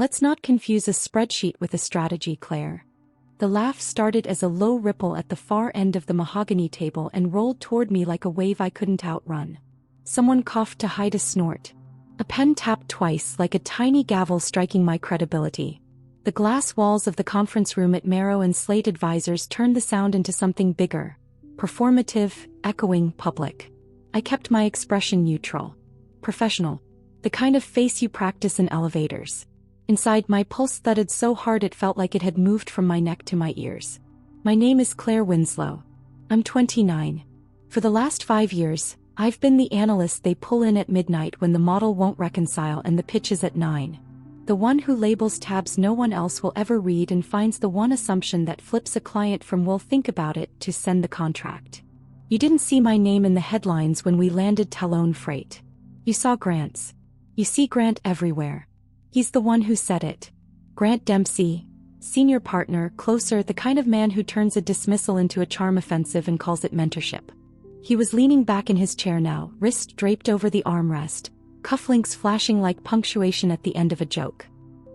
Let's not confuse a spreadsheet with a strategy, Claire. The laugh started as a low ripple at the far end of the mahogany table and rolled toward me like a wave I couldn't outrun. Someone coughed to hide a snort. A pen tapped twice like a tiny gavel striking my credibility. The glass walls of the conference room at Marrow and Slate Advisors turned the sound into something bigger. Performative, echoing, public. I kept my expression neutral. Professional. The kind of face you practice in elevators. Inside, my pulse thudded so hard it felt like it had moved from my neck to my ears. My name is Claire Winslow. I'm 29. For the last 5 years, I've been the analyst they pull in at midnight when the model won't reconcile and the pitch is at 9. The one who labels tabs no one else will ever read and finds the one assumption that flips a client from "we'll think about it" to "send the contract." You didn't see my name in the headlines when we landed Talon Freight. You saw Grant's. You see Grant everywhere. He's the one who said it. Grant Dempsey, senior partner, closer, the kind of man who turns a dismissal into a charm offensive and calls it mentorship. He was leaning back in his chair now, wrist draped over the armrest, cufflinks flashing like punctuation at the end of a joke.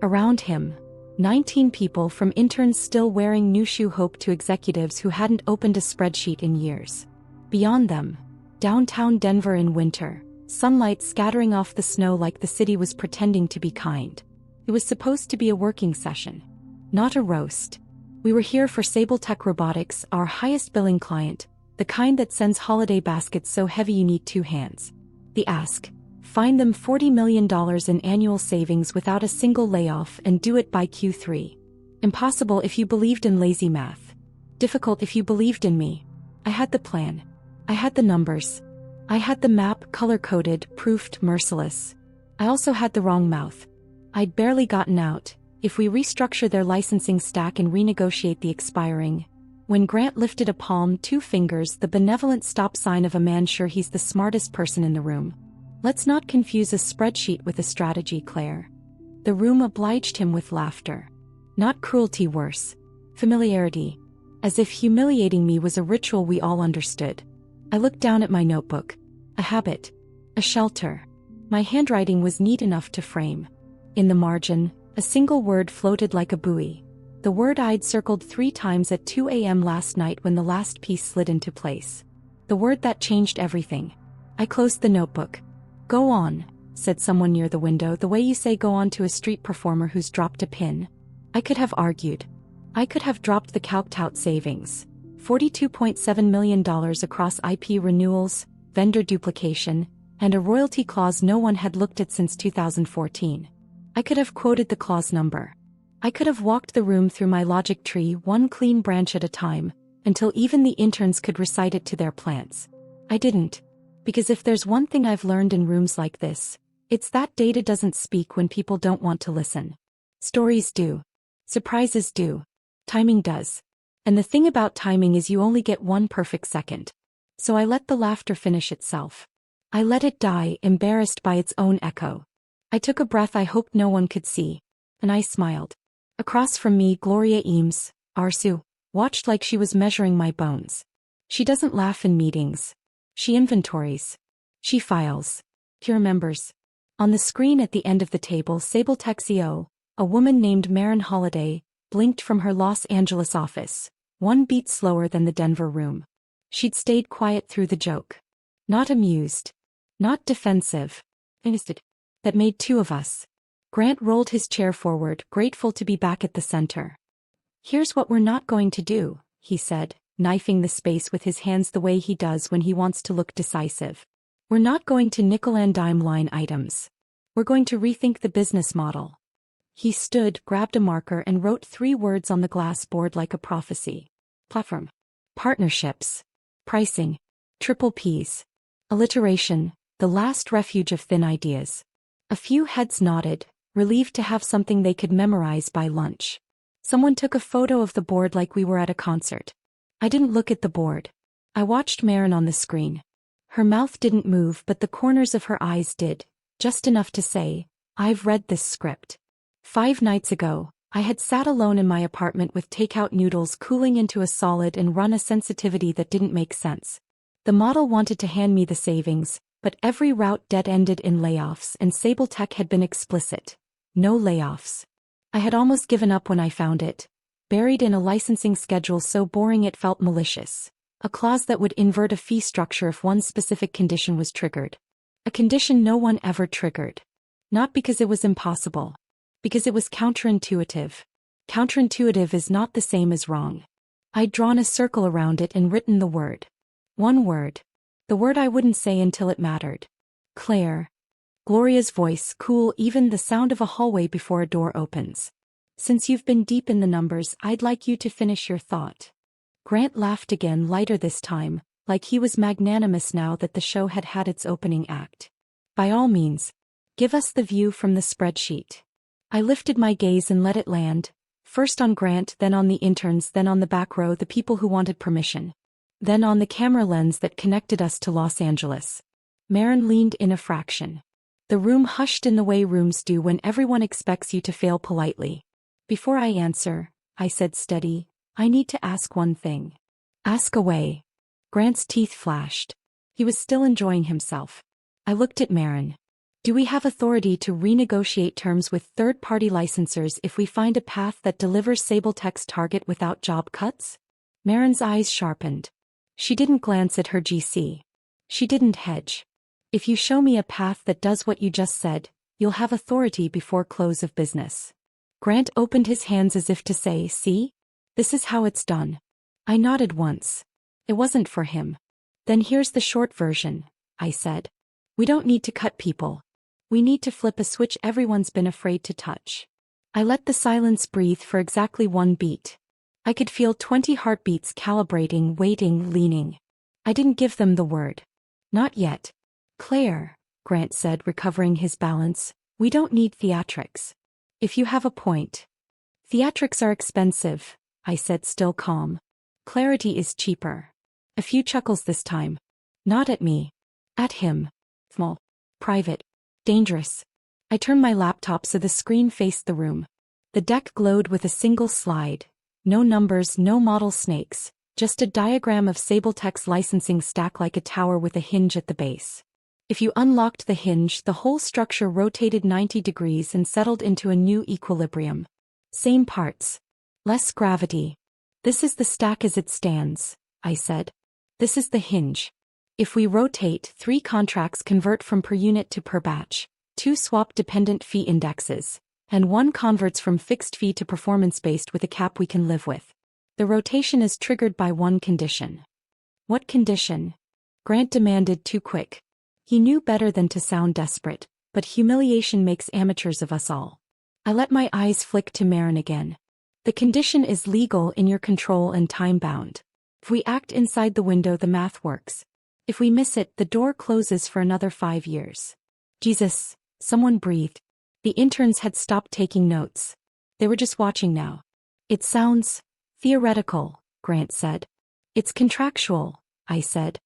Around him, 19 people, from interns still wearing new shoe hope to executives who hadn't opened a spreadsheet in years. Beyond them, downtown Denver in winter, sunlight scattering off the snow like the city was pretending to be kind. It was supposed to be a working session, not a roast. We were here for Sabletech Robotics, our highest billing client, the kind that sends holiday baskets so heavy you need 2 hands. The ask: find them $40 million in annual savings without a single layoff and do it by Q3. Impossible if you believed in lazy math. Difficult if you believed in me. I had the plan. I had the numbers. I had the map, color-coded, proofed, merciless. I also had the wrong mouth. I'd barely gotten out. If we restructure their licensing stack and renegotiate the expiring. When Grant lifted a palm, 2 fingers, the benevolent stop sign of a man sure he's the smartest person in the room. Let's not confuse a spreadsheet with a strategy, Claire. The room obliged him with laughter. Not cruelty, worse. Familiarity. As if humiliating me was a ritual we all understood. I looked down at my notebook. A habit. A shelter. My handwriting was neat enough to frame. In the margin, a single word floated like a buoy. The word I'd circled 3 times at 2 a.m. last night when the last piece slid into place. The word that changed everything. I closed the notebook. "Go on," said someone near the window, the way you say go on to a street performer who's dropped a pin. I could have argued. I could have dropped the calced out savings. $42.7 million across IP renewals, vendor duplication, and a royalty clause no one had looked at since 2014. I could have quoted the clause number. I could have walked the room through my logic tree, one clean branch at a time, until even the interns could recite it to their plants. I didn't. Because if there's one thing I've learned in rooms like this, it's that data doesn't speak when people don't want to listen. Stories do. Surprises do. Timing does. And the thing about timing is you only get 1 perfect second. So I let the laughter finish itself. I let it die, embarrassed by its own echo. I took a breath I hoped no one could see, and I smiled. Across from me, Gloria Eames, Arsu, watched like she was measuring my bones. She doesn't laugh in meetings. She inventories. She files. She remembers. On the screen at the end of the table, Sabletech CEO, a woman named Marin Holiday, blinked from her Los Angeles office, 1 beat slower than the Denver room. She'd stayed quiet through the joke. Not amused. Not defensive. Interested. That made 2 of us. Grant rolled his chair forward, grateful to be back at the center. "Here's what we're not going to do," he said, knifing the space with his hands the way he does when he wants to look decisive. "We're not going to nickel and dime line items. We're going to rethink the business model." He stood, grabbed a marker and wrote 3 words on the glass board like a prophecy. Platform. Partnerships. Pricing. Triple Ps. Alliteration, the last refuge of thin ideas. A few heads nodded, relieved to have something they could memorize by lunch. Someone took a photo of the board like we were at a concert. I didn't look at the board. I watched Marin on the screen. Her mouth didn't move, but the corners of her eyes did, just enough to say, "I've read this script." 5 nights ago, I had sat alone in my apartment with takeout noodles cooling into a solid and run a sensitivity that didn't make sense. The model wanted to hand me the savings, but every route dead-ended in layoffs, and Sabletech had been explicit. No layoffs. I had almost given up when I found it, buried in a licensing schedule so boring it felt malicious. A clause that would invert a fee structure if one specific condition was triggered. A condition no one ever triggered. Not because it was impossible. Because it was counterintuitive. Counterintuitive is not the same as wrong. I'd drawn a circle around it and written the word. One word. The word I wouldn't say until it mattered. Claire. Gloria's voice, cool, even the sound of a hallway before a door opens. Since you've been deep in the numbers, I'd like you to finish your thought. Grant laughed again, lighter this time, like he was magnanimous now that the show had had its opening act. By all means. Give us the view from the spreadsheet. I lifted my gaze and let it land, first on Grant, then on the interns, then on the back row, the people who wanted permission. Then on the camera lens that connected us to Los Angeles. Marin leaned in a fraction. The room hushed in the way rooms do when everyone expects you to fail politely. Before I answer, I said steady, I need to ask one thing. Ask away. Grant's teeth flashed. He was still enjoying himself. I looked at Marin. Do we have authority to renegotiate terms with third-party licensors if we find a path that delivers Sabletech's target without job cuts? Marin's eyes sharpened. She didn't glance at her GC. She didn't hedge. If you show me a path that does what you just said, you'll have authority before close of business. Grant opened his hands as if to say, see? This is how it's done. I nodded once. It wasn't for him. Then here's the short version, I said. We don't need to cut people. We need to flip a switch everyone's been afraid to touch. I let the silence breathe for exactly one beat. I could feel 20 heartbeats calibrating, waiting, leaning. I didn't give them the word. Not yet. Claire, Grant said, recovering his balance, we don't need theatrics. If you have a point. Theatrics are expensive, I said, still calm. Clarity is cheaper. A few chuckles this time. Not at me. At him. Small. Private. Dangerous. I turned my laptop so the screen faced the room. The deck glowed with a single slide. No numbers, no model snakes, just a diagram of Sabletech's licensing stack like a tower with a hinge at the base. If you unlocked the hinge, the whole structure rotated 90 degrees and settled into a new equilibrium. Same parts. Less gravity. This is the stack as it stands, I said. This is the hinge. If we rotate, 3 contracts convert from per unit to per batch, 2 swap dependent fee indexes, and 1 converts from fixed fee to performance-based with a cap we can live with. The rotation is triggered by one condition. What condition? Grant demanded, too quick. He knew better than to sound desperate, but humiliation makes amateurs of us all. I let my eyes flick to Marin again. The condition is legal, in your control, and time-bound. If we act inside the window, the math works. If we miss it, the door closes for another 5 years. Jesus, someone breathed. The interns had stopped taking notes. They were just watching now. It sounds theoretical, Grant said. It's contractual, I said.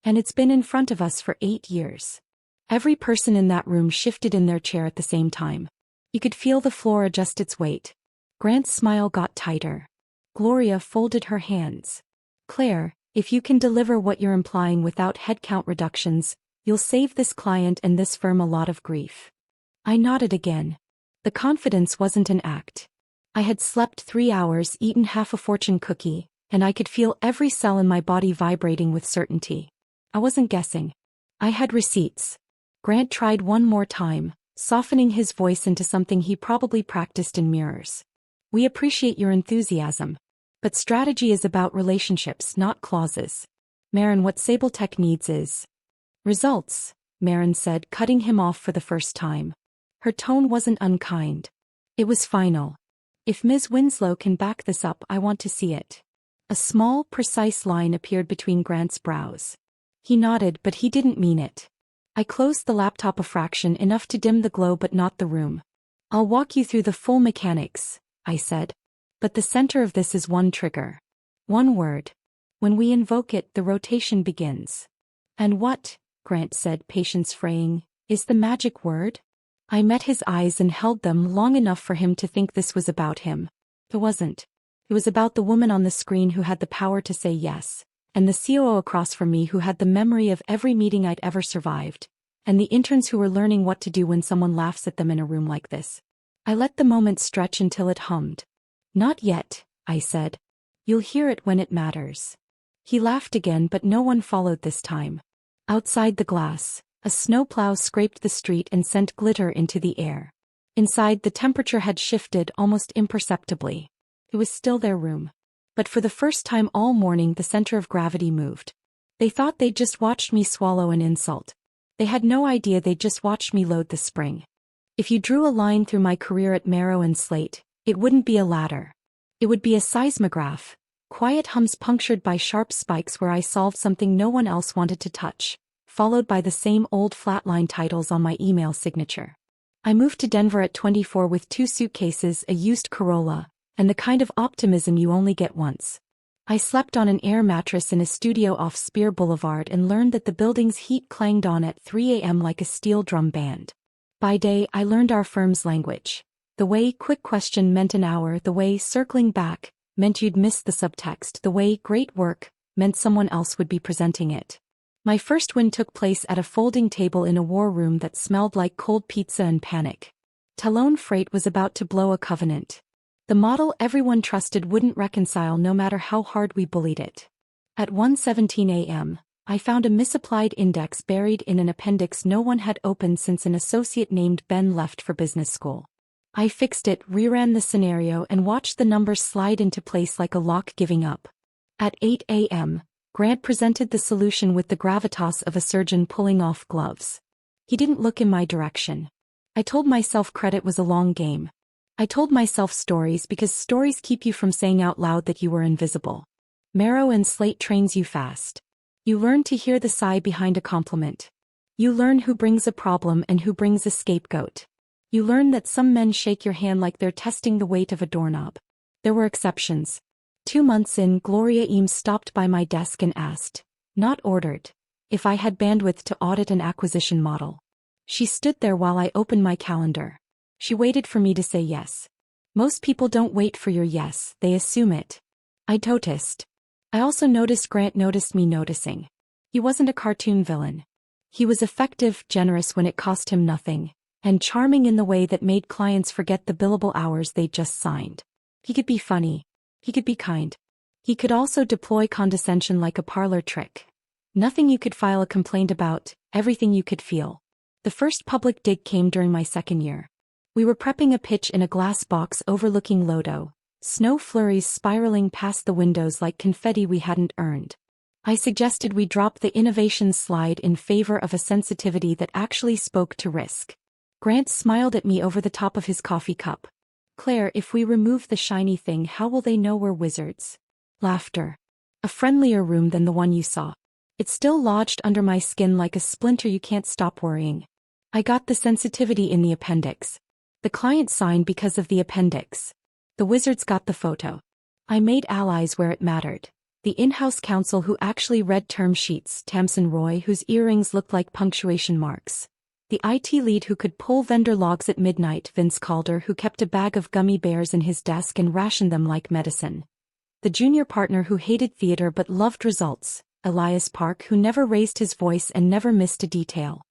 And it's been in front of us for 8 years. Every person in that room shifted in their chair at the same time. You could feel the floor adjust its weight. Grant's smile got tighter. Gloria folded her hands. Claire, if you can deliver what you're implying without headcount reductions, you'll save this client and this firm a lot of grief. I nodded again. The confidence wasn't an act. I had slept 3 hours, eaten half a fortune cookie, and I could feel every cell in my body vibrating with certainty. I wasn't guessing. I had receipts. Grant tried one more time, softening his voice into something he probably practiced in mirrors. We appreciate your enthusiasm. But strategy is about relationships, not clauses. Marin, what Sabletech needs is results, Marin said, cutting him off for the first time. Her tone wasn't unkind. It was final. If Ms. Winslow can back this up, I want to see it. A small, precise line appeared between Grant's brows. He nodded, but he didn't mean it. I closed the laptop a fraction, enough to dim the glow but not the room. I'll walk you through the full mechanics, I said. But the center of this is one trigger. One word. When we invoke it, the rotation begins. And what, Grant said, patience fraying, is the magic word? I met his eyes and held them long enough for him to think this was about him. It wasn't. It was about the woman on the screen who had the power to say yes, and the COO across from me who had the memory of every meeting I'd ever survived, and the interns who were learning what to do when someone laughs at them in a room like this. I let the moment stretch until it hummed. Not yet, I said. You'll hear it when it matters. He laughed again, but no one followed this time. Outside the glass, a snowplow scraped the street and sent glitter into the air. Inside, the temperature had shifted almost imperceptibly. It was still their room. But for the first time all morning, the center of gravity moved. They thought they'd just watched me swallow an insult. They had no idea they'd just watched me load the spring. If you drew a line through my career at Marrow and Slate, it wouldn't be a ladder. It would be a seismograph, quiet hums punctured by sharp spikes where I solved something no one else wanted to touch, followed by the same old flatline titles on my email signature. I moved to Denver at 24 with 2 suitcases, a used Corolla, and the kind of optimism you only get once. I slept on an air mattress in a studio off Spear Boulevard and learned that the building's heat clanged on at 3 a.m. like a steel drum band. By day, I learned our firm's language. The way quick question meant an hour, the way circling back meant you'd miss the subtext, the way great work meant someone else would be presenting it. My first win took place at a folding table in a war room that smelled like cold pizza and panic. Talon Freight was about to blow a covenant. The model everyone trusted wouldn't reconcile no matter how hard we bullied it. At 1:17 a.m., I found a misapplied index buried in an appendix no one had opened since an associate named Ben left for business school. I fixed it, reran the scenario, and watched the numbers slide into place like a lock giving up. At 8 a.m., Grant presented the solution with the gravitas of a surgeon pulling off gloves. He didn't look in my direction. I told myself credit was a long game. I told myself stories because stories keep you from saying out loud that you were invisible. Marrow and Slate trains you fast. You learn to hear the sigh behind a compliment. You learn who brings a problem and who brings a scapegoat. You learn that some men shake your hand like they're testing the weight of a doorknob. There were exceptions. 2 months in, Gloria Eames stopped by my desk and asked, not ordered, if I had bandwidth to audit an acquisition model. She stood there while I opened my calendar. She waited for me to say yes. Most people don't wait for your yes, they assume it. I noticed. I also noticed Grant noticed me noticing. He wasn't a cartoon villain. He was effective, generous when it cost him nothing, and charming in the way that made clients forget the billable hours they'd just signed. He could be funny. He could be kind. He could also deploy condescension like a parlor trick. Nothing you could file a complaint about, everything you could feel. The first public dig came during my second year. We were prepping a pitch in a glass box overlooking Lodo, snow flurries spiraling past the windows like confetti we hadn't earned. I suggested we drop the innovation slide in favor of a sensitivity that actually spoke to risk. Grant smiled at me over the top of his coffee cup. Claire, if we remove the shiny thing, how will they know we're wizards? Laughter. A friendlier room than the one you saw. It still lodged under my skin like a splinter. You can't stop worrying. I got the sensitivity in the appendix. The client signed because of the appendix. The wizards got the photo. I made allies where it mattered. The in-house counsel who actually read term sheets, Tamsin Roy, whose earrings looked like punctuation marks. The IT lead who could pull vendor logs at midnight, Vince Calder, who kept a bag of gummy bears in his desk and rationed them like medicine. The junior partner who hated theater but loved results, Elias Park, who never raised his voice and never missed a detail.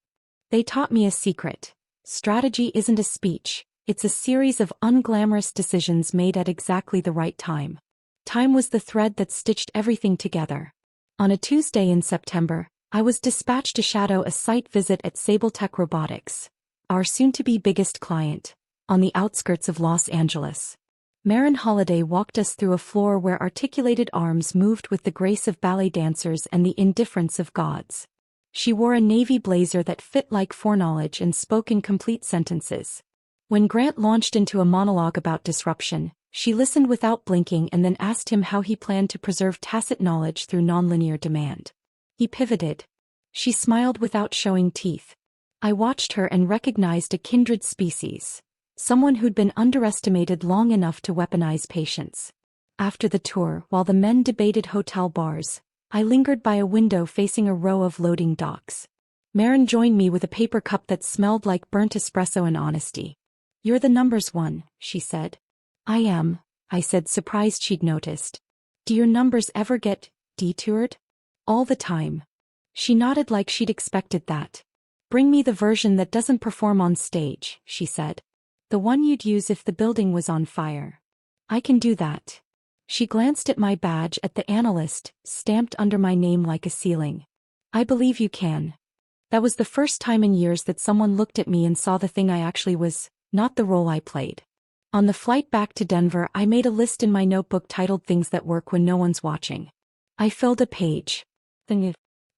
They taught me a secret. Strategy isn't a speech, it's a series of unglamorous decisions made at exactly the right time. Time was the thread that stitched everything together. On a Tuesday in September, I was dispatched to shadow a site visit at Sabletech Robotics, our soon-to-be biggest client, on the outskirts of Los Angeles. Marin Holiday walked us through a floor where articulated arms moved with the grace of ballet dancers and the indifference of gods. She wore a navy blazer that fit like foreknowledge and spoke in complete sentences. When Grant launched into a monologue about disruption, she listened without blinking and then asked him how he planned to preserve tacit knowledge through nonlinear demand. He pivoted. She smiled without showing teeth. I watched her and recognized a kindred species, someone who'd been underestimated long enough to weaponize patience. After the tour, while the men debated hotel bars, I lingered by a window facing a row of loading docks. Marin joined me with a paper cup that smelled like burnt espresso and honesty. "You're the numbers one," she said. "I am," I said, surprised she'd noticed. "Do your numbers ever get detoured?" "All the time." She nodded like she'd expected that. "Bring me the version that doesn't perform on stage," she said. The one you'd use if the building was on fire. I can do that. She glanced at my badge at the analyst, stamped under my name like a ceiling. I believe you can. That was the first time in years that someone looked at me and saw the thing I actually was, not the role I played. On the flight back to Denver, I made a list in my notebook titled Things That Work When No One's Watching. I filled a page. The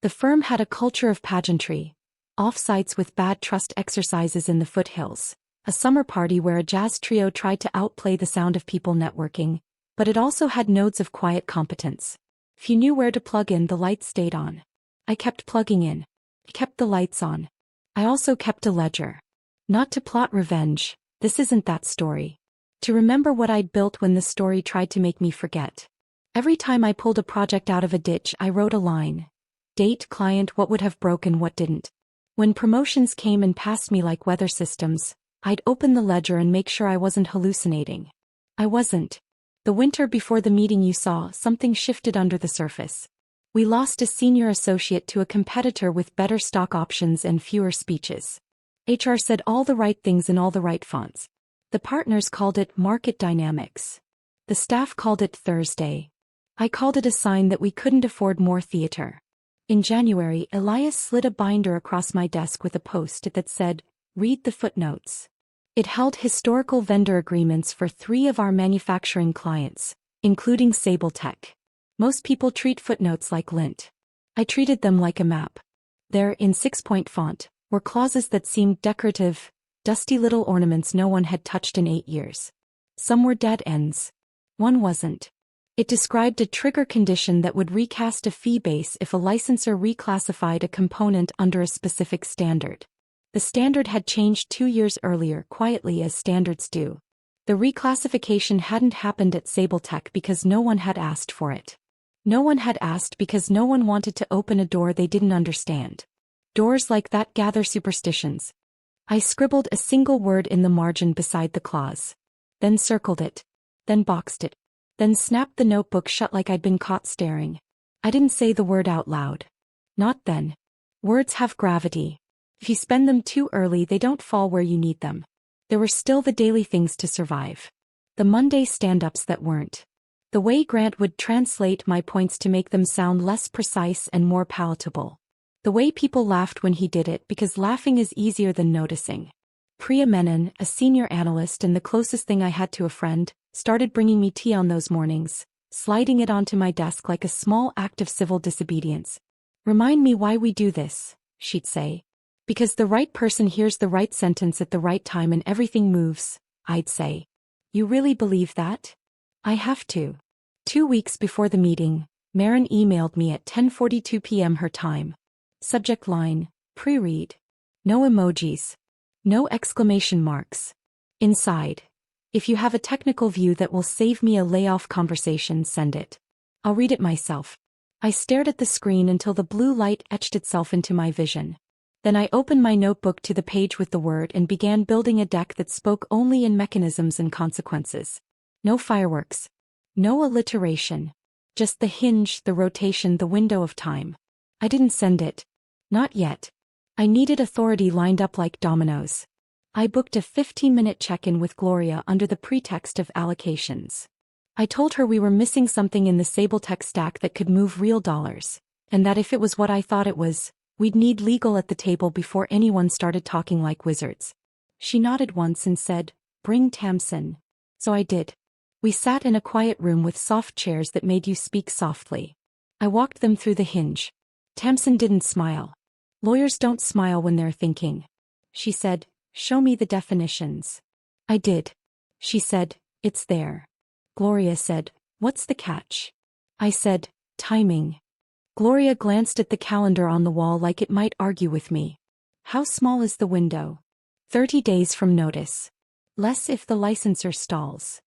firm had a culture of pageantry, off-sites with bad trust exercises in the foothills, a summer party where a jazz trio tried to outplay the sound of people networking, but it also had nodes of quiet competence. If you knew where to plug in, the lights stayed on. I kept plugging in. I kept the lights on. I also kept a ledger. Not to plot revenge, this isn't that story. To remember what I'd built when the story tried to make me forget. Every time I pulled a project out of a ditch, I wrote a line. Date, client, what would have broken, what didn't. When promotions came and passed me like weather systems, I'd open the ledger and make sure I wasn't hallucinating. I wasn't. The winter before the meeting you saw, something shifted under the surface. We lost a senior associate to a competitor with better stock options and fewer speeches. HR said all the right things in all the right fonts. The partners called it market dynamics. The staff called it Thursday. I called it a sign that we couldn't afford more theater. In January, Elias slid a binder across my desk with a post-it that said, "Read the footnotes." It held historical vendor agreements for 3 of our manufacturing clients, including Sabletech. Most people treat footnotes like lint. I treated them like a map. There, in 6-point font, were clauses that seemed decorative, dusty little ornaments no one had touched in 8 years. Some were dead ends. One wasn't. It described a trigger condition that would recast a fee base if a licensor reclassified a component under a specific standard. The standard had changed 2 years earlier, quietly as standards do. The reclassification hadn't happened at Sabletech because no one had asked for it. No one had asked because no one wanted to open a door they didn't understand. Doors like that gather superstitions. I scribbled a single word in the margin beside the clause. Then circled it. Then boxed it. Then snapped the notebook shut like I'd been caught staring. I didn't say the word out loud. Not then. Words have gravity. If you spend them too early, they don't fall where you need them. There were still the daily things to survive. The Monday stand-ups that weren't. The way Grant would translate my points to make them sound less precise and more palatable. The way people laughed when he did it, because laughing is easier than noticing. Priya Menon, a senior analyst and the closest thing I had to a friend, started bringing me tea on those mornings, sliding it onto my desk like a small act of civil disobedience. "Remind me why we do this," she'd say. "Because the right person hears the right sentence at the right time and everything moves," I'd say. "You really believe that?" "I have to." 2 weeks before the meeting, Marin emailed me at 10:42 p.m. her time. Subject line, pre-read. No emojis. No exclamation marks. Inside. "If you have a technical view that will save me a layoff conversation, send it. I'll read it myself." I stared at the screen until the blue light etched itself into my vision. Then I opened my notebook to the page with the word and began building a deck that spoke only in mechanisms and consequences. No fireworks. No alliteration. Just the hinge, the rotation, the window of time. I didn't send it. Not yet. I needed authority lined up like dominoes. I booked a 15-minute check-in with Gloria under the pretext of allocations. I told her we were missing something in the Sabletech stack that could move real dollars, and that if it was what I thought it was, we'd need legal at the table before anyone started talking like wizards. She nodded once and said, "Bring Tamsin." So I did. We sat in a quiet room with soft chairs that made you speak softly. I walked them through the hinge. Tamsin didn't smile. Lawyers don't smile when they're thinking. She said, "Show me the definitions." I did. She said, "It's there." Gloria said, "What's the catch?" I said, "Timing." Gloria glanced at the calendar on the wall like it might argue with me. "How small is the window?" 30 days from notice. Less if the licensor stalls.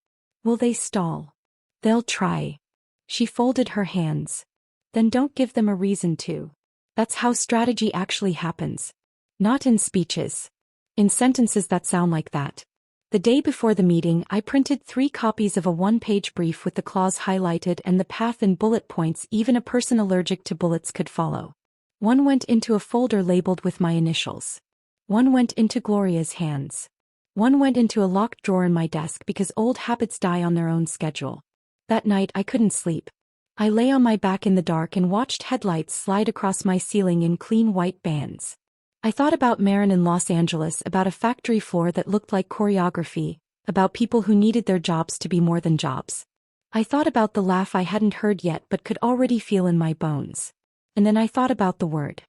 Will they stall? They'll try. She folded her hands. Then don't give them a reason to. That's how strategy actually happens. Not in speeches. In sentences that sound like that. The day before the meeting, I printed 3 copies of a 1-page brief with the clause highlighted and the path in bullet points even a person allergic to bullets could follow. One went into a folder labeled with my initials. One went into Gloria's hands. One went into a locked drawer in my desk because old habits die on their own schedule. That night I couldn't sleep. I lay on my back in the dark and watched headlights slide across my ceiling in clean white bands. I thought about Marin in Los Angeles, about a factory floor that looked like choreography, about people who needed their jobs to be more than jobs. I thought about the laugh I hadn't heard yet but could already feel in my bones. And then I thought about the word.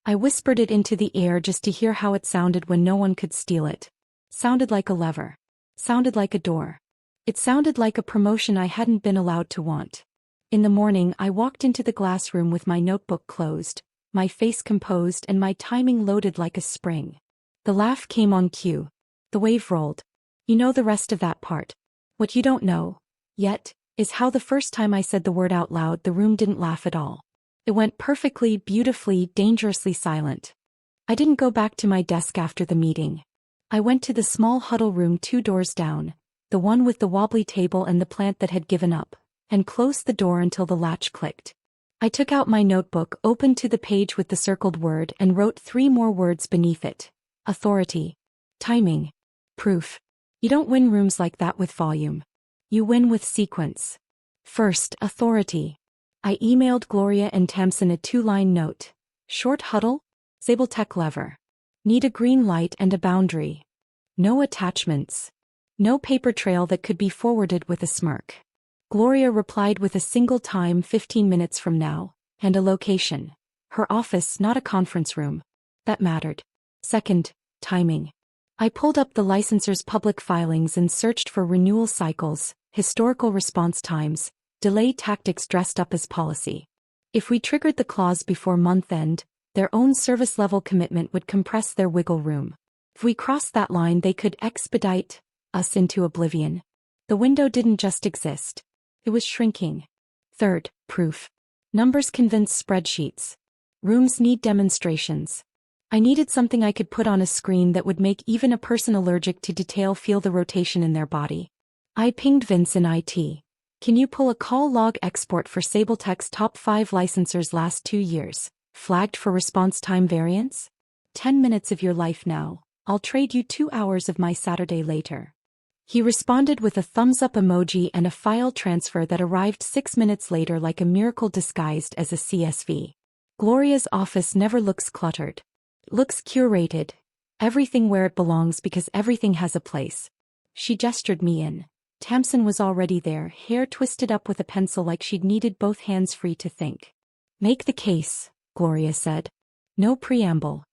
I whispered it into the air just to hear how it sounded when no one could steal it. Sounded like a lever. Sounded like a door. It sounded like a promotion I hadn't been allowed to want. In the morning I walked into the glass room with my notebook closed, my face composed and my timing loaded like a spring. The laugh came on cue. The wave rolled. You know the rest of that part. What you don't know, yet, is how the first time I said the word out loud the room didn't laugh at all. It went perfectly, beautifully, dangerously silent. I didn't go back to my desk after the meeting. I went to the small huddle room 2 doors down, the one with the wobbly table and the plant that had given up, and closed the door until the latch clicked. I took out my notebook, opened to the page with the circled word and wrote 3 more words beneath it. Authority. Timing. Proof. You don't win rooms like that with volume. You win with sequence. First, authority. I emailed Gloria and Tamsin a 2-line note. Short huddle? Sabletech lever. Need a green light and a boundary. No attachments. No paper trail that could be forwarded with a smirk. Gloria replied with a single time 15 minutes from now, and a location. Her office, not a conference room. That mattered. Second, timing. I pulled up the licensor's public filings and searched for renewal cycles, historical response times, delay tactics dressed up as policy. If we triggered the clause before month end, their own service level commitment would compress their wiggle room. If we crossed that line, they could expedite us into oblivion. The window didn't just exist. It was shrinking. Third, proof. Numbers convince spreadsheets. Rooms need demonstrations. I needed something I could put on a screen that would make even a person allergic to detail feel the rotation in their body. I pinged Vince in IT. Can you pull a call log export for Sabletech's top 5 licensors last 2 years, flagged for response time variance? 10 minutes of your life now. I'll trade you 2 hours of my Saturday later. He responded with a thumbs-up emoji and a file transfer that arrived 6 minutes later like a miracle disguised as a CSV. Gloria's office never looks cluttered. It looks curated. Everything where it belongs because everything has a place. She gestured me in. Tamsin was already there, hair twisted up with a pencil like she'd needed both hands free to think. Make the case, Gloria said. No preamble.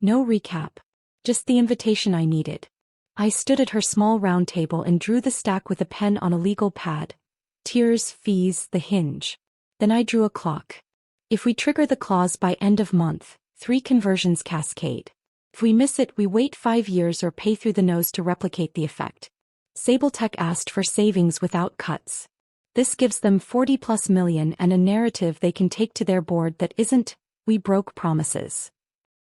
No recap. Just the invitation I needed. I stood at her small round table and drew the stack with a pen on a legal pad. Tiers, fees, the hinge. Then I drew a clock. If we trigger the clause by end of month, 3 conversions cascade. If we miss it, we wait 5 years or pay through the nose to replicate the effect. Sabletech asked for savings without cuts. This gives them 40+ million and a narrative they can take to their board that isn't, we broke promises.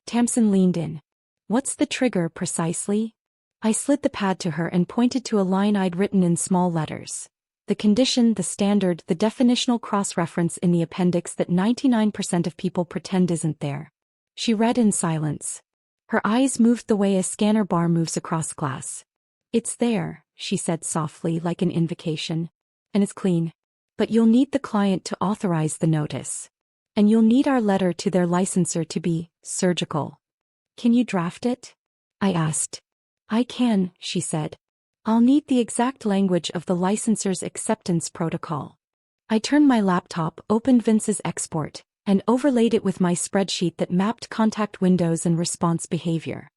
Tamsin leaned in. What's the trigger precisely? I slid the pad to her and pointed to a line I'd written in small letters. The condition, the standard, the definitional cross-reference in the appendix that 99% of people pretend isn't there. She read in silence. Her eyes moved the way a scanner bar moves across glass. It's there, she said softly like an invocation. And it's clean. But you'll need the client to authorize the notice. And you'll need our letter to their licensor to be surgical. Can you draft it? I asked. I can, she said. I'll need the exact language of the licensor's acceptance protocol. I turned my laptop, opened Vince's export, and overlaid it with my spreadsheet that mapped contact windows and response behavior.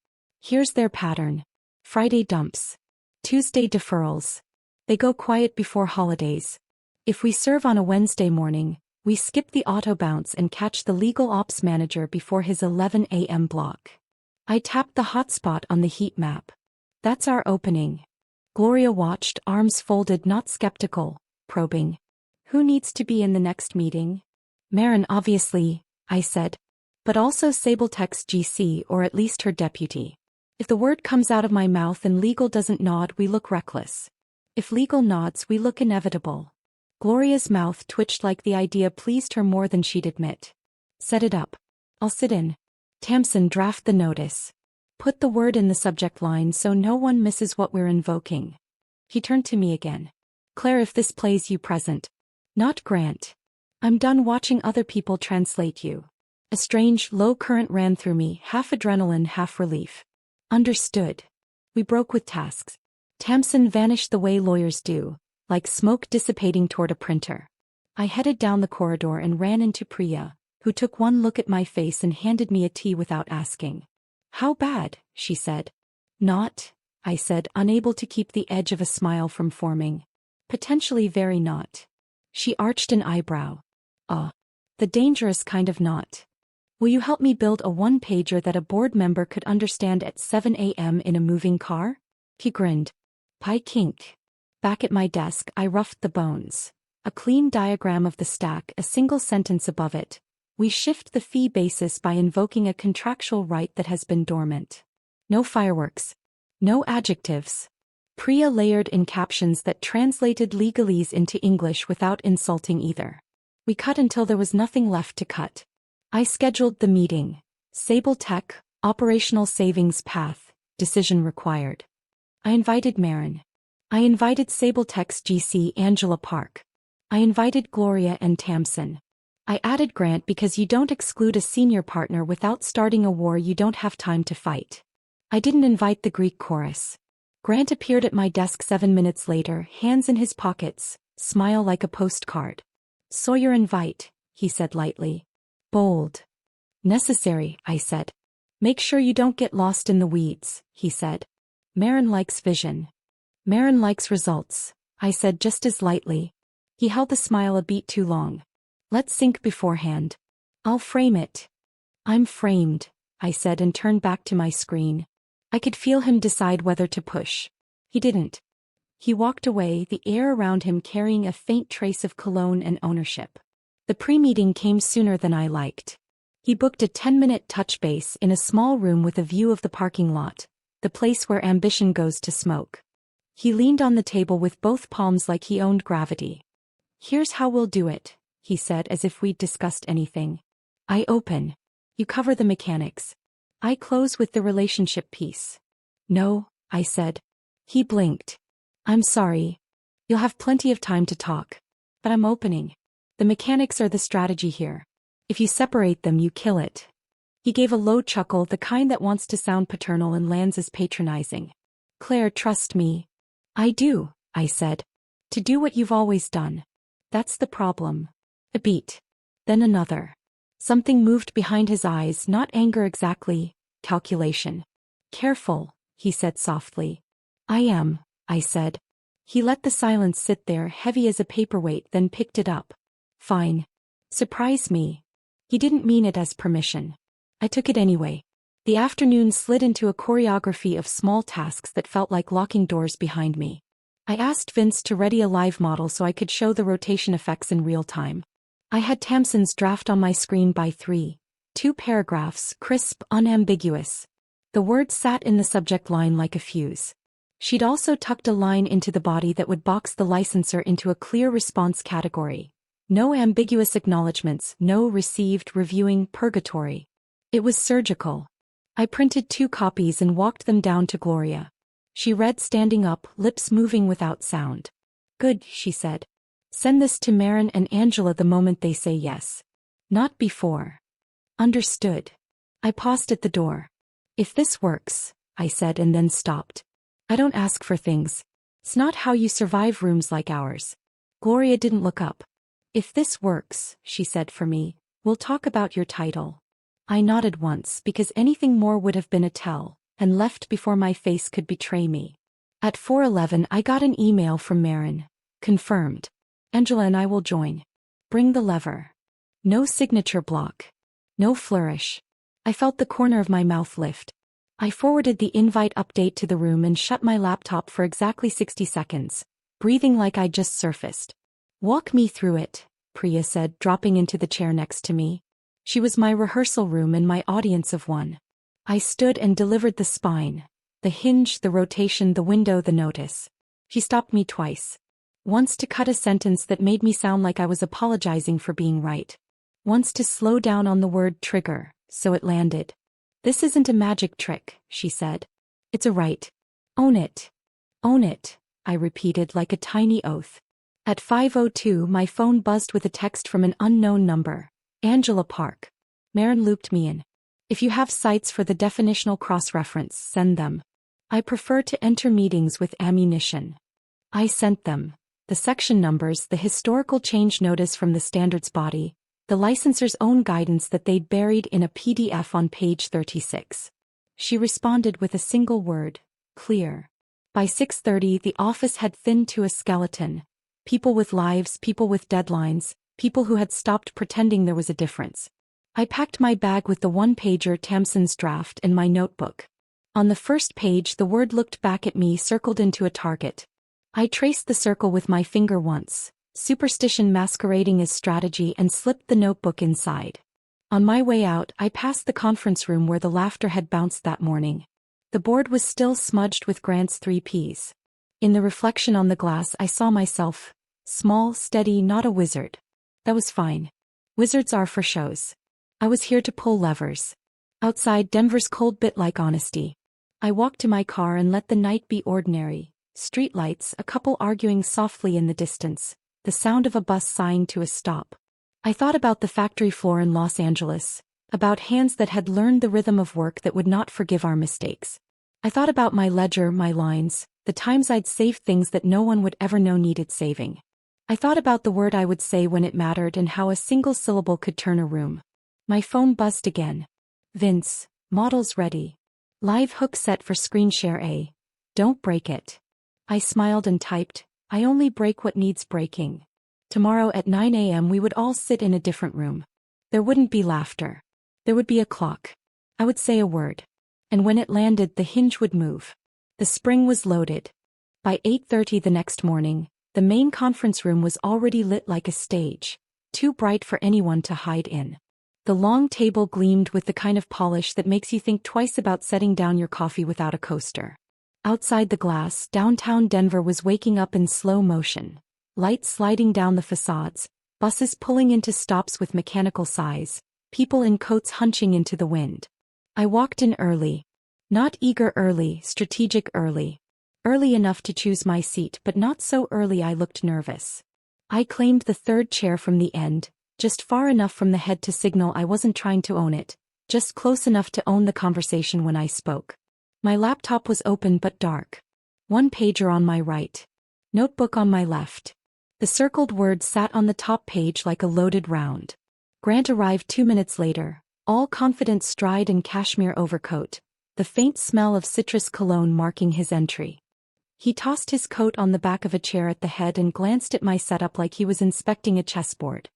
Here's their pattern. Friday dumps. Tuesday deferrals. They go quiet before holidays. If we serve on a Wednesday morning, we skip the auto bounce and catch the legal ops manager before his 11 a.m. block. I tapped the hotspot on the heat map. That's our opening. Gloria watched, arms folded, not skeptical, probing. Who needs to be in the next meeting? Marin, obviously, I said. But also Sabletech's GC, or at least her deputy. If the word comes out of my mouth and legal doesn't nod, we look reckless. If legal nods, we look inevitable. Gloria's mouth twitched like the idea pleased her more than she'd admit. Set it up. I'll sit in. Tamsin, draft the notice. Put the word in the subject line so no one misses what we're invoking. He turned to me again. Claire, if this plays you present. Not Grant. I'm done watching other people translate you. A strange, low current ran through me, half adrenaline, half relief. Understood. We broke with tasks. Tamsin vanished the way lawyers do, like smoke dissipating toward a printer. I headed down the corridor and ran into Priya, who took one look at my face and handed me a tea without asking. How bad? She said. Not, I said, unable to keep the edge of a smile from forming. Potentially very not. She arched an eyebrow. The dangerous kind of not. Will you help me build a one-pager that a board member could understand at 7 a.m. in a moving car? He grinned. Pie kink. Back at my desk, I roughed the bones. A clean diagram of the stack, a single sentence above it. We shift the fee basis by invoking a contractual right that has been dormant. No fireworks. No adjectives. Priya layered in captions that translated legalese into English without insulting either. We cut until there was nothing left to cut. I scheduled the meeting. Sable Tech, operational savings path, decision required. I invited Marin. I invited Sable Tech's GC Angela Park. I invited Gloria and Tamsin. I added Grant because you don't exclude a senior partner without starting a war you don't have time to fight. I didn't invite the Greek chorus. Grant appeared at my desk 7 minutes later, hands in his pockets, smile like a postcard. Saw your invite, he said lightly. Bold. Necessary, I said. Make sure you don't get lost in the weeds, he said. Marin likes vision. Marin likes results, I said just as lightly. He held the smile a beat too long. Let's sync beforehand. I'll frame it. I'm framed, I said and turned back to my screen. I could feel him decide whether to push. He didn't. He walked away, the air around him carrying a faint trace of cologne and ownership. The pre-meeting came sooner than I liked. He booked a 10-minute touch base in a small room with a view of the parking lot, the place where ambition goes to smoke. He leaned on the table with both palms like he owned gravity. Here's how we'll do it, he said as if we'd discussed anything. I open. You cover the mechanics. I close with the relationship piece. No, I said. He blinked. I'm sorry. You'll have plenty of time to talk. But I'm opening. The mechanics are the strategy here. If you separate them, you kill it. He gave a low chuckle, the kind that wants to sound paternal and lands as patronizing. Claire, trust me. I do, I said. To do what you've always done. That's the problem. A beat. Then another. Something moved behind his eyes, not anger exactly, calculation. Careful, he said softly. I am, I said. He let the silence sit there, heavy as a paperweight, then picked it up. Fine. Surprise me. He didn't mean it as permission. I took it anyway. The afternoon slid into a choreography of small tasks that felt like locking doors behind me. I asked Vince to ready a live model so I could show the rotation effects in real time. I had Tamsin's draft on my screen by 3. 2 paragraphs, crisp, unambiguous. The words sat in the subject line like a fuse. She'd also tucked a line into the body that would box the licensor into a clear response category. No ambiguous acknowledgments, no received, reviewing, purgatory. It was surgical. I printed 2 copies and walked them down to Gloria. She read standing up, lips moving without sound. Good, she said. Send this to Marin and Angela the moment they say yes. Not before. Understood. I paused at the door. If this works, I said and then stopped. I don't ask for things. It's not how you survive rooms like ours. Gloria didn't look up. If this works, she said for me, we'll talk about your title. I nodded once because anything more would have been a tell, and left before my face could betray me. At 4:11 I got an email from Marin. Confirmed. Angela and I will join. Bring the lever. No signature block. No flourish. I felt the corner of my mouth lift. I forwarded the invite update to the room and shut my laptop for exactly 60 seconds, breathing like I'd just surfaced. Walk me through it, Priya said, dropping into the chair next to me. She was my rehearsal room and my audience of one. I stood and delivered the spine, the hinge, the rotation, the window, the notice. She stopped me twice. Once to cut a sentence that made me sound like I was apologizing for being right. Once to slow down on the word trigger, so it landed. This isn't a magic trick, she said. It's a right. Own it. Own it, I repeated like a tiny oath. At 5:02 my phone buzzed with a text from an unknown number. Angela Park. Marin looped me in. If you have sites for the definitional cross-reference, send them. I prefer to enter meetings with ammunition. I sent them. The section numbers, the historical change notice from the standards body, the licensor's own guidance that they'd buried in a PDF on page 36. She responded with a single word, clear. By 6:30 the office had thinned to a skeleton. People with lives, people with deadlines, people who had stopped pretending there was a difference. I packed my bag with the one-pager Tamsin's draft and my notebook. On the first page the word looked back at me circled into a target. I traced the circle with my finger once, superstition masquerading as strategy, and slipped the notebook inside. On my way out I passed the conference room where the laughter had bounced that morning. The board was still smudged with Grant's 3 Ps. In the reflection on the glass I saw myself, small, steady, not a wizard. That was fine. Wizards are for shows. I was here to pull levers. Outside Denver's cold bit like honesty. I walked to my car and let the night be ordinary. Streetlights, a couple arguing softly in the distance, the sound of a bus sighing to a stop. I thought about the factory floor in Los Angeles, about hands that had learned the rhythm of work that would not forgive our mistakes. I thought about my ledger, my lines, the times I'd saved things that no one would ever know needed saving. I thought about the word I would say when it mattered and how a single syllable could turn a room. My phone buzzed again. Vince, models ready. Live hook set for screen share A. Don't break it. I smiled and typed, I only break what needs breaking. Tomorrow at 9 a.m. we would all sit in a different room. There wouldn't be laughter. There would be a clock. I would say a word. And when it landed the hinge would move. The spring was loaded. By 8:30 the next morning, the main conference room was already lit like a stage, too bright for anyone to hide in. The long table gleamed with the kind of polish that makes you think twice about setting down your coffee without a coaster. Outside the glass, downtown Denver was waking up in slow motion. Lights sliding down the facades, buses pulling into stops with mechanical sighs, people in coats hunching into the wind. I walked in early. Not eager early, strategic early. Early enough to choose my seat, but not so early I looked nervous. I claimed the third chair from the end, just far enough from the head to signal I wasn't trying to own it, just close enough to own the conversation when I spoke. My laptop was open but dark. One pager on my right. Notebook on my left. The circled word sat on the top page like a loaded round. Grant arrived 2 minutes later, all confident stride and cashmere overcoat, the faint smell of citrus cologne marking his entry. He tossed his coat on the back of a chair at the head and glanced at my setup like he was inspecting a chessboard.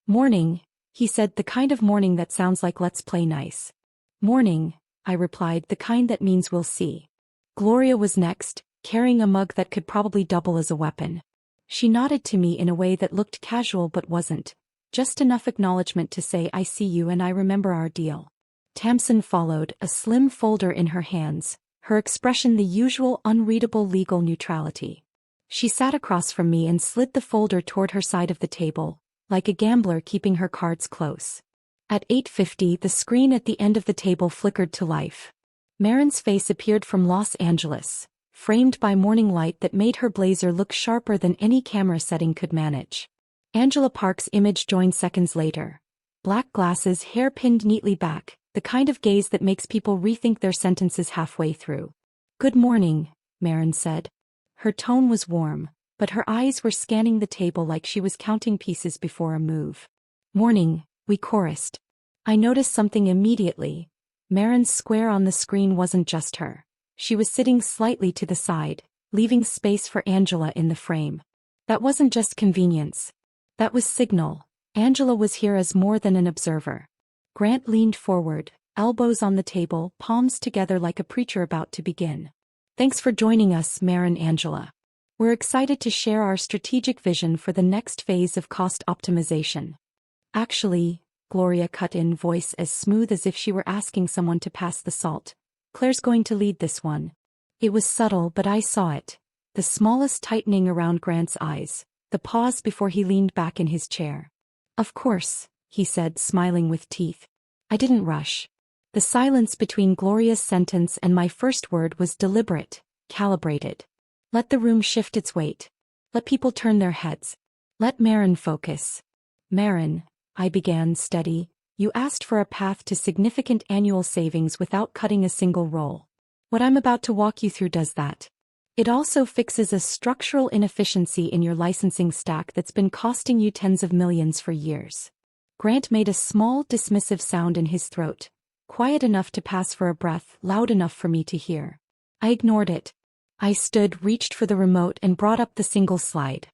Morning, he said, the kind of morning that sounds like let's play nice. Morning, I replied, the kind that means we'll see. Gloria was next, carrying a mug that could probably double as a weapon. She nodded to me in a way that looked casual but wasn't, just enough acknowledgement to say I see you and I remember our deal. Tamsin followed, a slim folder in her hands, her expression the usual unreadable legal neutrality. She sat across from me and slid the folder toward her side of the table, like a gambler keeping her cards close. At 8:50 the screen at the end of the table flickered to life. Marin's face appeared from Los Angeles, framed by morning light that made her blazer look sharper than any camera setting could manage. Angela Park's image joined seconds later. Black glasses, hair pinned neatly back, the kind of gaze that makes people rethink their sentences halfway through. Good morning, Marin said. Her tone was warm, but her eyes were scanning the table like she was counting pieces before a move. Morning, we chorused. I noticed something immediately. Marin's square on the screen wasn't just her. She was sitting slightly to the side, leaving space for Angela in the frame. That wasn't just convenience. That was signal. Angela was here as more than an observer. Grant leaned forward, elbows on the table, palms together like a preacher about to begin. Thanks for joining us, Marin. Angela. We're excited to share our strategic vision for the next phase of cost optimization. Actually, Gloria cut in, voice as smooth as if she were asking someone to pass the salt. Claire's going to lead this one. It was subtle, but I saw it. The smallest tightening around Grant's eyes, the pause before he leaned back in his chair. Of course, he said, smiling with teeth. I didn't rush. The silence between Gloria's sentence and my first word was deliberate, calibrated. Let the room shift its weight. Let people turn their heads. Let Marin focus. Marin, I began steady, you asked for a path to significant annual savings without cutting a single roll. What I'm about to walk you through does that. It also fixes a structural inefficiency in your licensing stack that's been costing you tens of millions for years. Grant made a small, dismissive sound in his throat, quiet enough to pass for a breath, loud enough for me to hear. I ignored it. I stood, reached for the remote and brought up the single slide.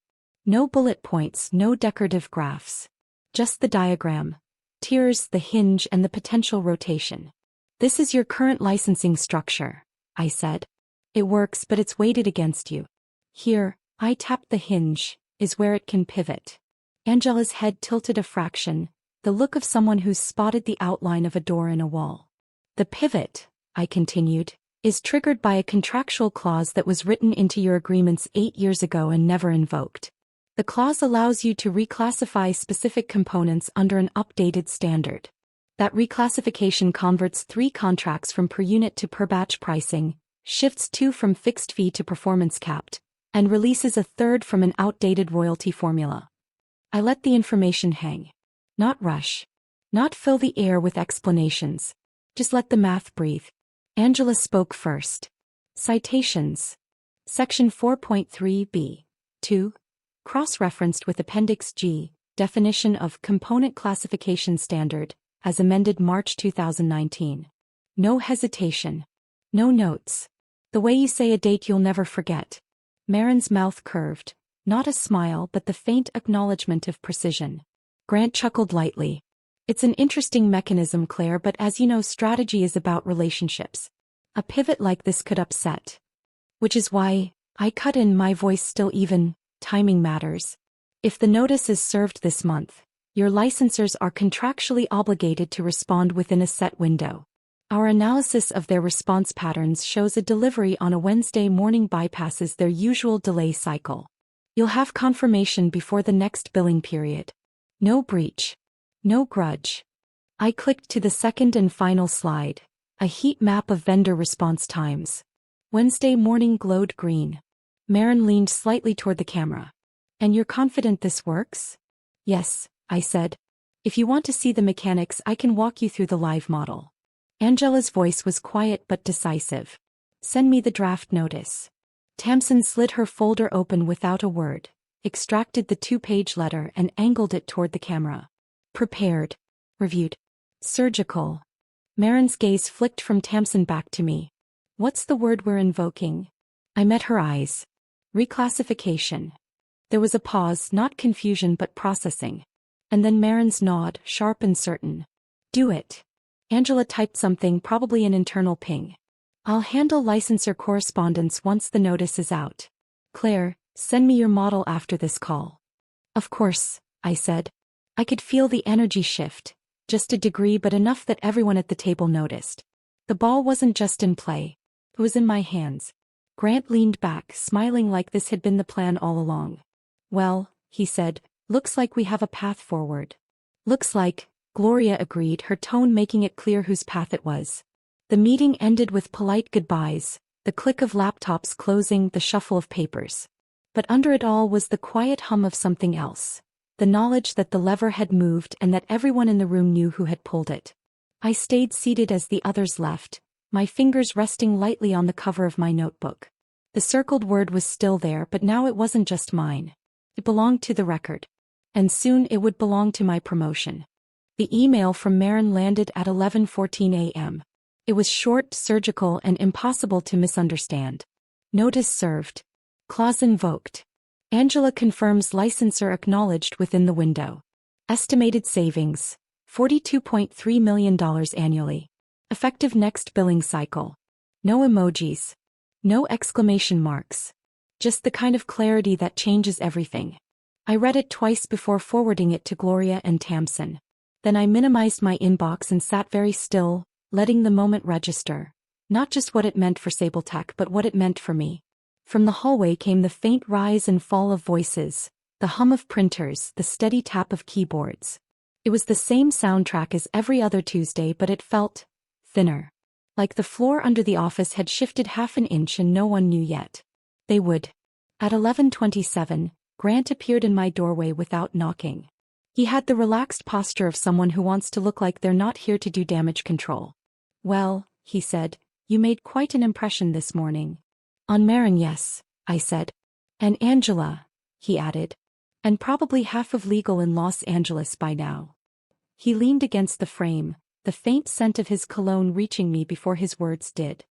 No bullet points, no decorative graphs. Just the diagram, tiers, the hinge, and the potential rotation. This is your current licensing structure, I said. It works, but it's weighted against you. Here, I tapped the hinge, is where it can pivot. Angela's head tilted a fraction, the look of someone who's spotted the outline of a door in a wall. The pivot, I continued, is triggered by a contractual clause that was written into your agreements 8 years ago and never invoked. The clause allows you to reclassify specific components under an updated standard. That reclassification converts 3 contracts from per unit to per batch pricing, shifts 2 from fixed fee to performance capped, and releases a 3rd from an outdated royalty formula. I let the information hang. Not rush. Not fill the air with explanations. Just let the math breathe. Angela spoke first. Citations. Section 4.3b. 2. Cross-referenced with Appendix G, definition of Component Classification Standard, as amended March 2019. No hesitation. No notes. The way you say a date you'll never forget. Marin's mouth curved, not a smile but the faint acknowledgement of precision. Grant chuckled lightly. It's an interesting mechanism, Claire, but as you know, strategy is about relationships. A pivot like this could upset. Which is why, I cut in, my voice still even, timing matters. If the notice is served this month, your licensors are contractually obligated to respond within a set window. Our analysis of their response patterns shows a delivery on a Wednesday morning bypasses their usual delay cycle. You'll have confirmation before the next billing period. No breach. No grudge. I clicked to the second and final slide, a heat map of vendor response times. Wednesday morning glowed green. Marin leaned slightly toward the camera. And you're confident this works? Yes, I said. If you want to see the mechanics, I can walk you through the live model. Angela's voice was quiet but decisive. Send me the draft notice. Tamsin slid her folder open without a word, extracted the 2-page letter and angled it toward the camera. Prepared. Reviewed. Surgical. Marin's gaze flicked from Tamsin back to me. What's the word we're invoking? I met her eyes. Reclassification. There was a pause, not confusion but processing. And then Marin's nod, sharp and certain. Do it. Angela typed something, probably an internal ping. I'll handle licensor correspondence once the notice is out. Claire, send me your model after this call. Of course, I said. I could feel the energy shift, just a degree but enough that everyone at the table noticed. The ball wasn't just in play. It was in my hands. Grant leaned back, smiling like this had been the plan all along. Well, he said, looks like we have a path forward. Looks like, Gloria agreed, her tone making it clear whose path it was. The meeting ended with polite goodbyes, the click of laptops closing, the shuffle of papers. But under it all was the quiet hum of something else. The knowledge that the lever had moved and that everyone in the room knew who had pulled it. I stayed seated as the others left, my fingers resting lightly on the cover of my notebook. The circled word was still there, but now it wasn't just mine. It belonged to the record. And soon it would belong to my promotion. The email from Marin landed at 11:14 a.m. It was short, surgical, and impossible to misunderstand. Notice served. Clause invoked. Angela confirms licensor acknowledged within the window. Estimated savings, $42.3 million annually. Effective next billing cycle. No emojis. No exclamation marks. Just the kind of clarity that changes everything. I read it twice before forwarding it to Gloria and Tamsin. Then I minimized my inbox and sat very still, letting the moment register. Not just what it meant for Sabletech but what it meant for me. From the hallway came the faint rise and fall of voices, the hum of printers, the steady tap of keyboards. It was the same soundtrack as every other Tuesday, but it felt thinner. Like the floor under the office had shifted half an inch and no one knew yet. They would. At 11:27, Grant appeared in my doorway without knocking. He had the relaxed posture of someone who wants to look like they're not here to do damage control. "Well," he said, "you made quite an impression this morning." "On Marin, yes," I said. "And Angela," he added. "And probably half of legal in Los Angeles by now." He leaned against the frame, the faint scent of his cologne reaching me before his words did.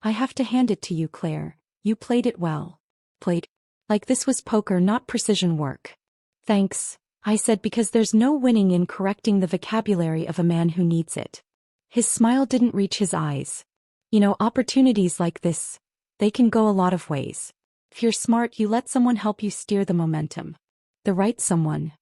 "I have to hand it to you, Claire. You played it well." "Played? Like this was poker, not precision work." "Thanks," I said, because there's no winning in correcting the vocabulary of a man who needs it. His smile didn't reach his eyes. "You know, opportunities like this, they can go a lot of ways. If you're smart, you let someone help you steer the momentum." The right someone.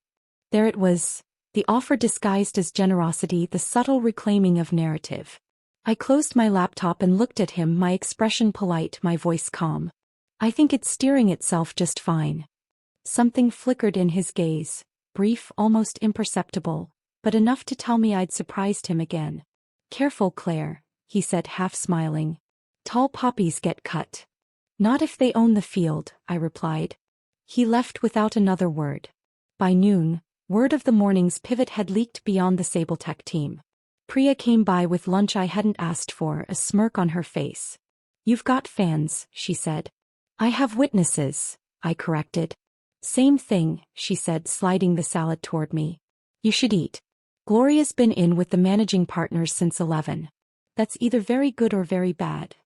There it was. The offer disguised as generosity, the subtle reclaiming of narrative. I closed my laptop and looked at him, my expression polite, my voice calm. "I think it's steering itself just fine." Something flickered in his gaze, brief, almost imperceptible, but enough to tell me I'd surprised him again. "Careful, Claire," he said, half smiling. "Tall poppies get cut." "Not if they own the field," I replied. He left without another word. By noon, word of the morning's pivot had leaked beyond the Sabletech team. Priya came by with lunch I hadn't asked for, a smirk on her face. "You've got fans," she said. "I have witnesses," I corrected. "Same thing," she said, sliding the salad toward me. "You should eat. Gloria's been in with the managing partners since 11. That's either very good or very bad."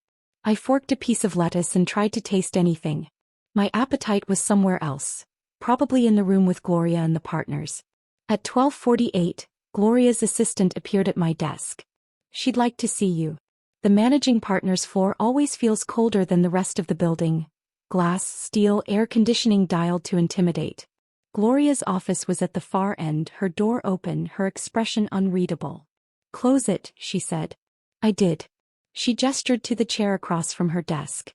I forked a piece of lettuce and tried to taste anything. My appetite was somewhere else. Probably in the room with Gloria and the partners. At 12:48, Gloria's assistant appeared at my desk. "She'd like to see you. The managing partner's floor always feels colder than the rest of the building. Glass, steel, air conditioning dialed to intimidate." Gloria's office was at the far end, her door open, her expression unreadable. "Close it," she said. I did. She gestured to the chair across from her desk.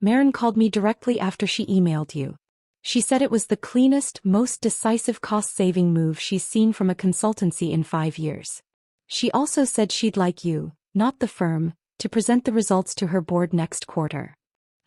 "Marin called me directly after she emailed you. She said it was the cleanest, most decisive cost-saving move she's seen from a consultancy in 5 years. She also said she'd like you, not the firm, to present the results to her board next quarter."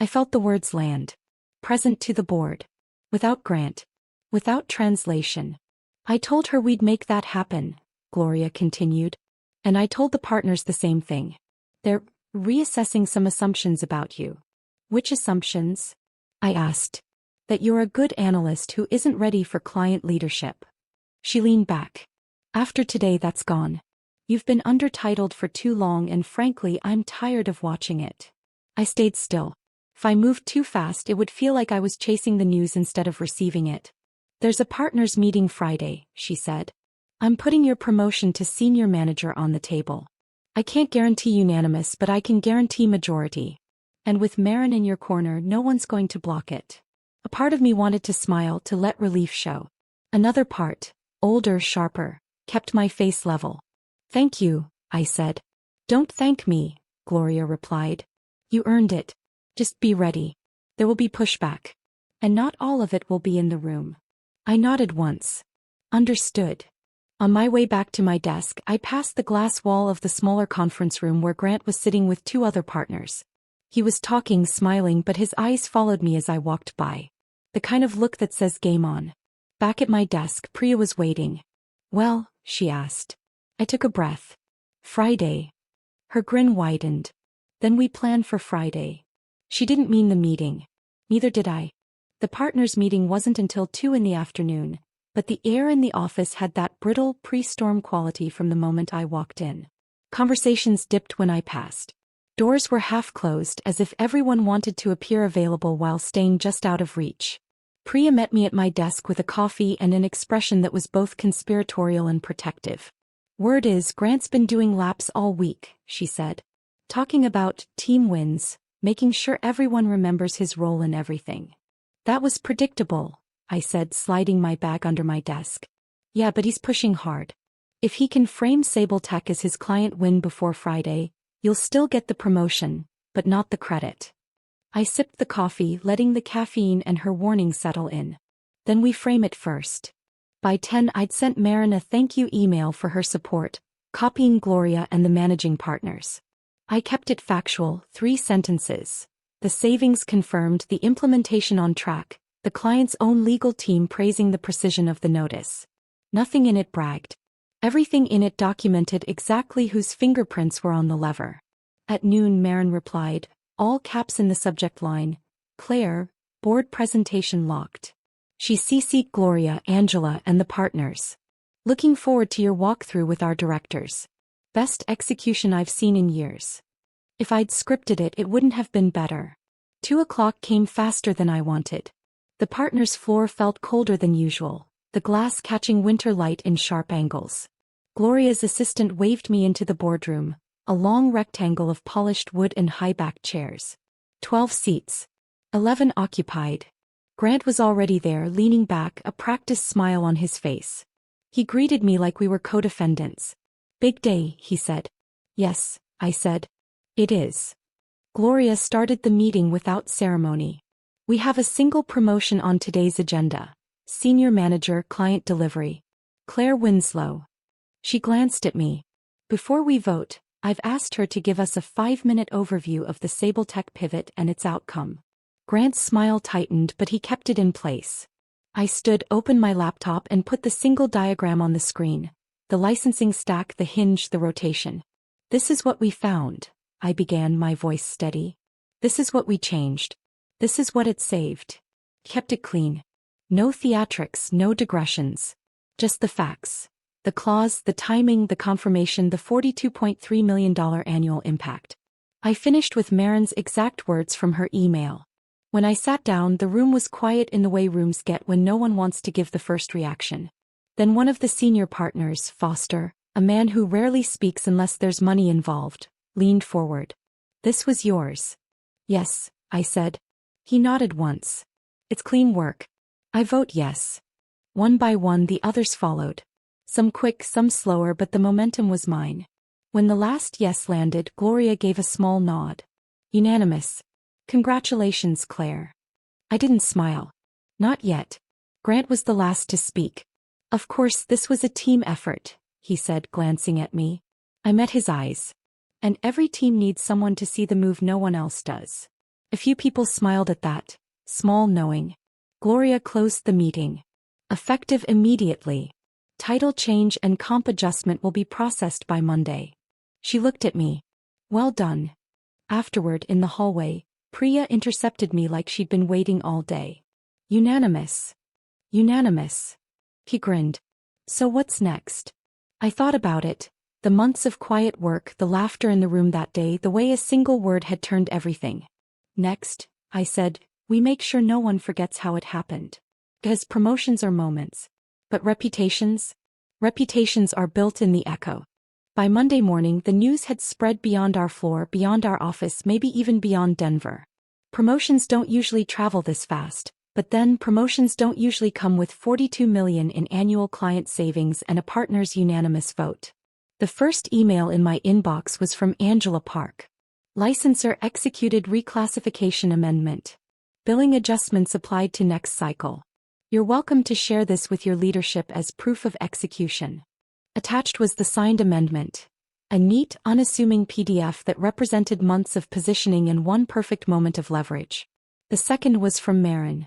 I felt the words land. Present to the board. Without Grant. Without translation. "I told her we'd make that happen," Gloria continued. "And I told the partners the same thing. They're reassessing some assumptions about you." "Which assumptions?" I asked. "That you're a good analyst who isn't ready for client leadership." She leaned back. "After today, that's gone. You've been undertitled for too long, and frankly, I'm tired of watching it." I stayed still. If I moved too fast, it would feel like I was chasing the news instead of receiving it. "There's a partners meeting Friday," she said. "I'm putting your promotion to senior manager on the table. I can't guarantee unanimous, but I can guarantee majority. And with Marin in your corner, no one's going to block it." A part of me wanted to smile, to let relief show. Another part, older, sharper, kept my face level. "Thank you," I said. "Don't thank me," Gloria replied. "You earned it. Just be ready. There will be pushback. And not all of it will be in the room." I nodded once. Understood. On my way back to my desk, I passed the glass wall of the smaller conference room where Grant was sitting with 2 other partners. He was talking, smiling, but his eyes followed me as I walked by. The kind of look that says game on. Back at my desk, Priya was waiting. "Well?" she asked. I took a breath. "Friday." Her grin widened. "Then we plan for Friday." She didn't mean the meeting. Neither did I. The partners' meeting wasn't until 2 in the afternoon, but the air in the office had that brittle, pre-storm quality from the moment I walked in. Conversations dipped when I passed. Doors were half closed, as if everyone wanted to appear available while staying just out of reach. Priya met me at my desk with a coffee and an expression that was both conspiratorial and protective. "Word is, Grant's been doing laps all week," she said. "Talking about team wins, making sure everyone remembers his role in everything." "That was predictable," I said, sliding my bag under my desk. "Yeah, but he's pushing hard. If he can frame Sabletech as his client win before Friday, you'll still get the promotion, but not the credit." I sipped the coffee, letting the caffeine and her warning settle in. "Then we frame it first." By 10, I'd sent Marin a thank you email for her support, copying Gloria and the managing partners. I kept it factual, 3 sentences. The savings confirmed, the implementation on track, the client's own legal team praising the precision of the notice. Nothing in it bragged. Everything in it documented exactly whose fingerprints were on the lever. At noon, Marin replied, all caps in the subject line, Claire, board presentation locked. She CC'd Gloria, Angela, and the partners. Looking forward to your walkthrough with our directors. Best execution I've seen in years. If I'd scripted it, it wouldn't have been better. 2 o'clock came faster than I wanted. The partners' floor felt colder than usual, the glass catching winter light in sharp angles. Gloria's assistant waved me into the boardroom, a long rectangle of polished wood and high-backed chairs. 12 seats. 11 occupied. Grant was already there, leaning back, a practiced smile on his face. He greeted me like we were co-defendants. Big day, he said. Yes, I said. It is. Gloria started the meeting without ceremony. We have a single promotion on today's agenda. Senior Manager, Client Delivery. Claire Winslow. She glanced at me. Before we vote, I've asked her to give us a 5-minute overview of the Sabletech pivot and its outcome. Grant's smile tightened, but he kept it in place. I stood, opened my laptop, and put the single diagram on the screen. The licensing stack, the hinge, the rotation. This is what we found, I began, my voice steady. This is what we changed. This is what it saved. Kept it clean. No theatrics, no digressions. Just the facts. The clause, the timing, the confirmation, the $42.3 million annual impact. I finished with Marin's exact words from her email. When I sat down, the room was quiet in the way rooms get when no one wants to give the first reaction. Then one of the senior partners, Foster, a man who rarely speaks unless there's money involved, leaned forward. This was yours. Yes, I said. He nodded once. It's clean work. I vote yes. One by one the others followed. Some quick, some slower, but the momentum was mine. When the last yes landed, Gloria gave a small nod. Unanimous. Congratulations, Claire. I didn't smile. Not yet. Grant was the last to speak. Of course, this was a team effort, he said, glancing at me. I met his eyes. And every team needs someone to see the move no one else does. A few people smiled at that, small knowing. Gloria closed the meeting. Effective immediately. Title change and comp adjustment will be processed by Monday. She looked at me. Well done. Afterward, in the hallway, Priya intercepted me like she'd been waiting all day. Unanimous. Unanimous. He grinned. So what's next? I thought about it. The months of quiet work, the laughter in the room that day, the way a single word had turned everything. Next, I said, we make sure no one forgets how it happened. Because promotions are moments. But reputations? Reputations are built in the echo. By Monday morning, the news had spread beyond our floor, beyond our office, maybe even beyond Denver. Promotions don't usually travel this fast, but then promotions don't usually come with $42 million in annual client savings and a partner's unanimous vote. The first email in my inbox was from Angela Park. Licensor executed reclassification amendment. Billing adjustments applied to next cycle. You're welcome to share this with your leadership as proof of execution. Attached was the signed amendment. A neat, unassuming PDF that represented months of positioning and one perfect moment of leverage. The second was from Marin.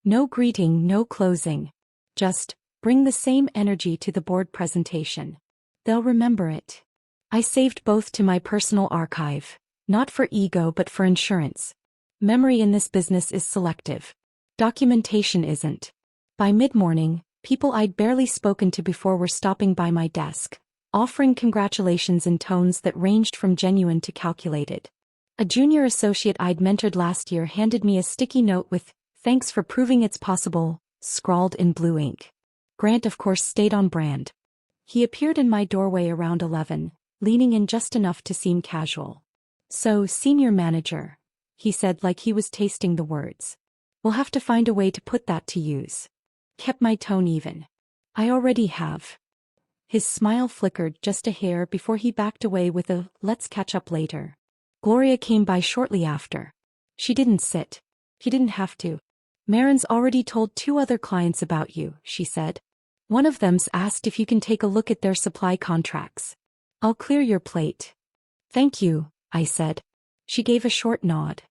No greeting, no closing. Just, bring the same energy to the board presentation. They'll remember it. I saved both to my personal archive. Not for ego but for insurance. Memory in this business is selective. Documentation isn't. By mid-morning, people I'd barely spoken to before were stopping by my desk, offering congratulations in tones that ranged from genuine to calculated. A junior associate I'd mentored last year handed me a sticky note with, "Thanks for proving it's possible," scrawled in blue ink. Grant, of course, stayed on brand. He appeared in my doorway around 11, leaning in just enough to seem casual. "So, senior manager," he said like he was tasting the words. "We'll have to find a way to put that to use." Kept my tone even. "I already have." His smile flickered just a hair before he backed away with a, "Let's catch up later." Gloria came by shortly after. She didn't sit. He didn't have to. "Marin's already told 2 other clients about you," she said. "One of them's asked if you can take a look at their supply contracts. I'll clear your plate." "Thank you," I said. She gave a short nod.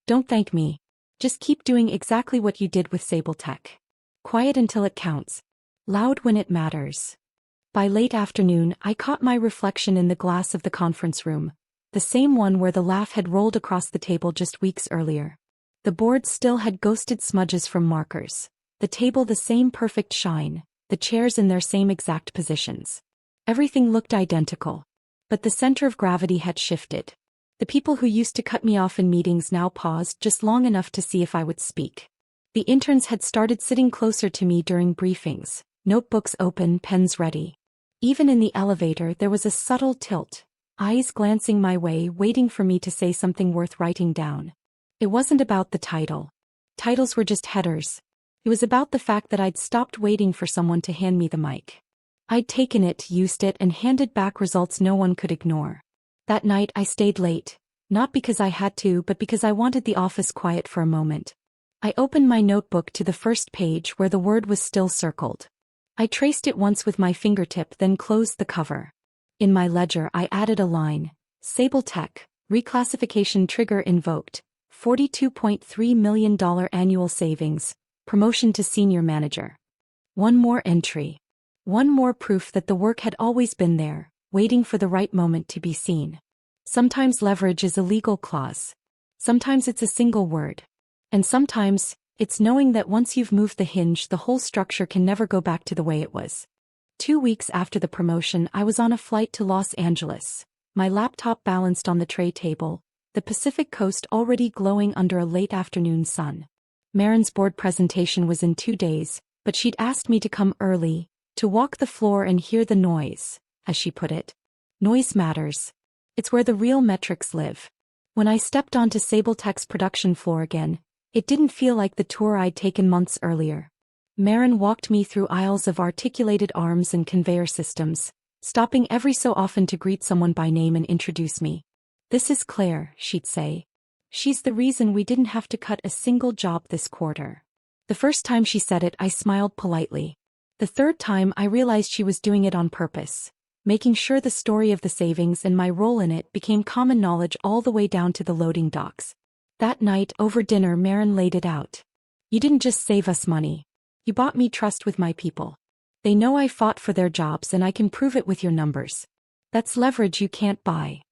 Don't thank me. Just keep doing exactly what you did with Sable Tech. Quiet until it counts. Loud when it matters. By late afternoon, I caught my reflection in the glass of the conference room, the same one where the laugh had rolled across the table just weeks earlier. The board still had ghosted smudges from markers, the table the same perfect shine, the chairs in their same exact positions. Everything looked identical. But the center of gravity had shifted. The people who used to cut me off in meetings now paused just long enough to see if I would speak. The interns had started sitting closer to me during briefings, notebooks open, pens ready. Even in the elevator there was a subtle tilt, eyes glancing my way, waiting for me to say something worth writing down. It wasn't about the title. Titles were just headers. It was about the fact that I'd stopped waiting for someone to hand me the mic. I'd taken it, used it, and handed back results no one could ignore. That night I stayed late, not because I had to, but because I wanted the office quiet for a moment. I opened my notebook to the first page where the word was still circled. I traced it once with my fingertip, then closed the cover. In my ledger I added a line, Sable Tech, reclassification trigger invoked, $42.3 million annual savings, promotion to senior manager. One more entry. One more proof that the work had always been there, waiting for the right moment to be seen. Sometimes leverage is a legal clause. Sometimes it's a single word. And sometimes, it's knowing that once you've moved the hinge, the whole structure can never go back to the way it was. 2 weeks after the promotion, I was on a flight to Los Angeles, my laptop balanced on the tray table, the Pacific coast already glowing under a late afternoon sun. Marin's board presentation was in 2 days, but she'd asked me to come early, to walk the floor and hear the noise, as she put it. Noise matters. It's where the real metrics live. When I stepped onto Sable Tech's production floor again, it didn't feel like the tour I'd taken months earlier. Marin walked me through aisles of articulated arms and conveyor systems, stopping every so often to greet someone by name and introduce me. This is Claire, she'd say. She's the reason we didn't have to cut a single job this quarter. The first time she said it, I smiled politely. The third time I realized she was doing it on purpose, making sure the story of the savings and my role in it became common knowledge all the way down to the loading docks. That night, over dinner, Marin laid it out. You didn't just save us money. You bought me trust with my people. They know I fought for their jobs and I can prove it with your numbers. That's leverage you can't buy.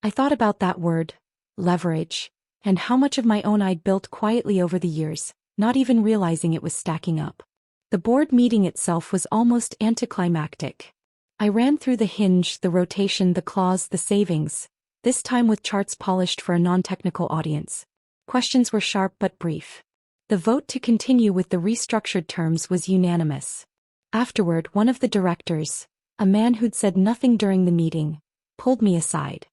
I thought about that word, leverage, and how much of my own I'd built quietly over the years, not even realizing it was stacking up. The board meeting itself was almost anticlimactic. I ran through the hinge, the rotation, the clause, the savings, this time with charts polished for a non-technical audience. Questions were sharp but brief. The vote to continue with the restructured terms was unanimous. Afterward, one of the directors, a man who'd said nothing during the meeting, pulled me aside.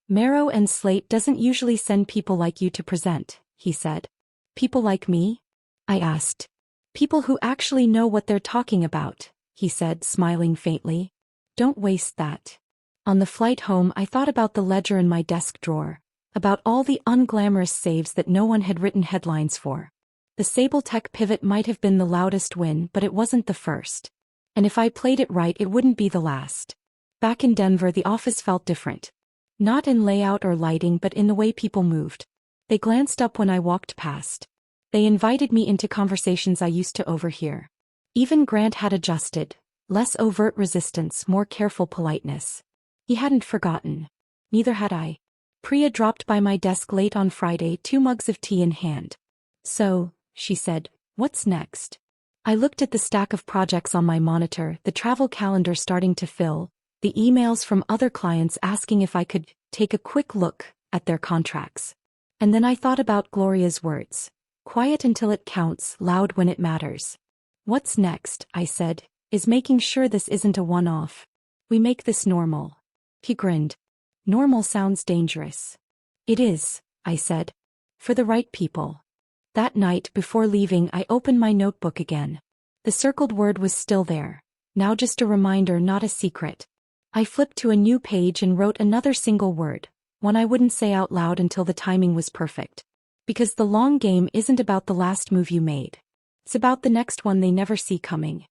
Marrow and Slate doesn't usually send people like you to present, he said. People like me? I asked. People who actually know what they're talking about, he said, smiling faintly. Don't waste that. On the flight home, I thought about the ledger in my desk drawer, about all the unglamorous saves that no one had written headlines for. The Sable Tech pivot might have been the loudest win, but it wasn't the first. And if I played it right, it wouldn't be the last. Back in Denver, the office felt different. Not in layout or lighting, but in the way people moved. They glanced up when I walked past. They invited me into conversations I used to overhear. Even Grant had adjusted. Less overt resistance, more careful politeness. He hadn't forgotten. Neither had I. Priya dropped by my desk late on Friday, 2 mugs of tea in hand. So, she said, what's next? I looked at the stack of projects on my monitor, the travel calendar starting to fill, the emails from other clients asking if I could take a quick look at their contracts. And then I thought about Gloria's words. Quiet until it counts, loud when it matters. What's next, I said, is making sure this isn't a one-off. We make this normal. He grinned. Normal sounds dangerous. It is, I said. For the right people. That night, before leaving, I opened my notebook again. The circled word was still there. Now just a reminder, not a secret. I flipped to a new page and wrote another single word, one I wouldn't say out loud until the timing was perfect. Because the long game isn't about the last move you made. It's about the next one they never see coming.